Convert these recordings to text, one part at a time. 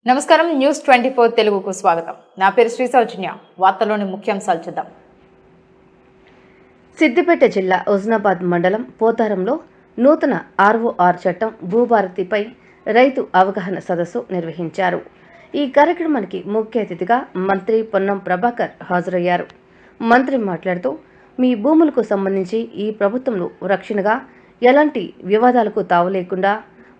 నమస్కారం న్యూస్ 24 తెలుగుకు స్వాగతం. నా పేరు శ్రీ సౌజన్య. వార్తల్లోని ముఖ్యాంశాలు చూద్దాం. సిద్దిపేట జిల్లా హుస్నాబాద్ మండలం పోతారంలో నూతన ఆర్ఓఆర్ చట్టం భూభారతిపై రైతు అవగాహన సదస్సు నిర్వహించారు. ఈ కార్యక్రమానికి ముఖ్య అతిథిగా మంత్రి పొన్నం ప్రభాకర్ హాజరయ్యారు. మంత్రి మాట్లాడుతూ, మీ భూములకు సంబంధించి ఈ ప్రభుత్వంలో రక్షణగా ఎలాంటి వివాదాలకు తావు లేకుండా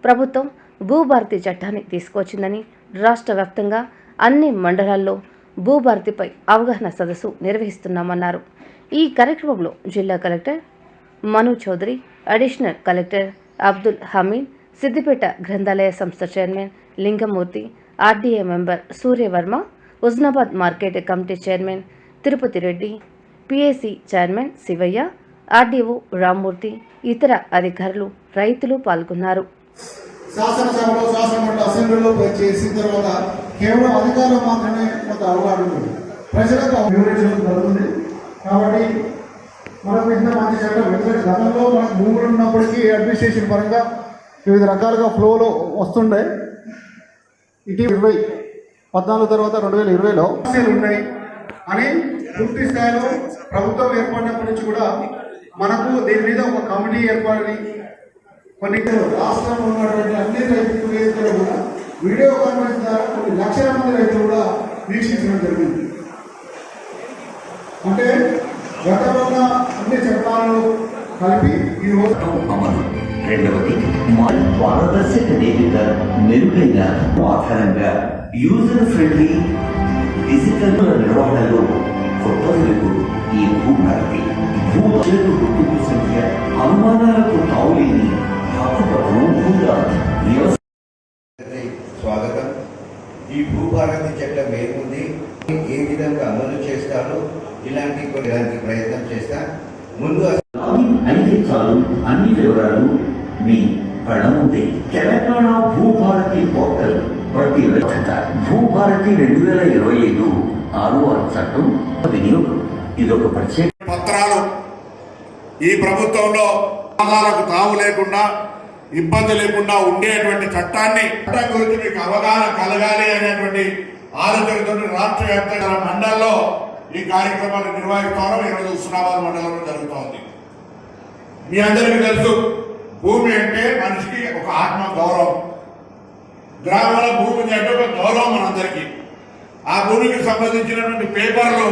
ప్రభుత్వం భూభారతి చట్టాన్ని తీసుకొచ్చిందని, రాష్ట్ర వ్యాప్తంగా అన్ని మండలాల్లో భూభారతిపై అవగాహన సదస్సు నిర్వహిస్తున్నామన్నారు. ఈ కార్యక్రమంలో జిల్లా కలెక్టర్ మను చౌదరి, అడిషనల్ కలెక్టర్ అబ్దుల్ హమీద్, సిద్దిపేట గ్రంథాలయ సంస్థ chairman Lingamurthy, RDA member Surya Varma, Husnabad market committee chairman Tirupati Reddy, PAC chairman Shivayya, RDO Rammurthy, ఇతర అధికారులు, రైతులు పాల్గొన్నారు. శాసనసభలో శాసనమండలి అసెంబ్లీలో చేసిన తర్వాత కేవలం అధికారులు మాత్రమే కొంత అవగాహన ఉంటుంది, ప్రజలకు వివరించడం జరుగుతుంది. కాబట్టి మనకు ఇంత మంచి చట్టం, ఎందుకంటే గతంలో మనకు భూములు ఉన్నప్పటికీ అడ్మినిస్ట్రేషన్ పరంగా వివిధ రకాలుగా ఫ్లోలో వస్తుండే. ఇటీవల 2014 తర్వాత 2020లో సమస్యలు ఉన్నాయి అని పూర్తి స్థాయిలో ప్రభుత్వం ఏర్పడినప్పటి నుంచి కూడా మనకు దీని మీద ఒక కమిటీ ఏర్పాటుని కొన్ని రాష్ట్రంలో ఉన్నటువంటి అన్ని రైతు వేదికలు కూడా వీడియో కాన్ఫరెన్స్ ద్వారా కొన్ని లక్షల మంది రైతులు కూడా వీక్షించడం జరిగింది. అంటే గతంలో ఉన్న అన్ని చట్టాలను కలిపి ఈరోజు అమలు. రెండవది పారదర్శక వేదిక, మెరుగైన ఆధారంగా యూజర్ ఫ్రెండ్లీ డిజిటల్ నిర్వహణలో కొత్త వెలుగు ఈ భూభారతి. భూములకు గుర్తింపు సంఖ్య, అనుమానాలకు తావులేని స్వాగతం. ఈ భూభారతి చట్టం ఏముంది, ఏ విధంగా అమలు చేస్తారో ఇలాంటి ప్రయత్నం చేస్తా. ముందు అయితే చాలు, అన్ని వివరాలు మీ పడం ఉంది. తెలంగాణ భూభారతి పోర్టల్ ప్రతి భూభారతి 2025 ఆర్ఓఆర్ చట్టం వినియోగం. ఇదొక ప్రత్యేక పత్రాలు ఈ ప్రభుత్వంలో వివాదాలకు తావు లేకుండా, ఇబ్బంది లేకుండా ఉండేటువంటి చట్టాన్ని చట్టం గురించి మీకు అవగాహన కలగాలి అనేటువంటి ఆలోచనతో రాష్ట్ర వ్యాప్తంగా మండలంలో ఈ కార్యక్రమాలు నిర్వహిస్తారో ఈరోజు హుస్నాబాద్ మండలంలో జరుగుతోంది. మీ అందరికీ తెలుసు, భూమి అంటే మనిషికి ఒక ఆత్మ గౌరవం. గ్రామాల భూమి అంటే ఒక గౌరవం మనందరికీ. ఆ భూమికి సంబంధించినటువంటి పేపర్లు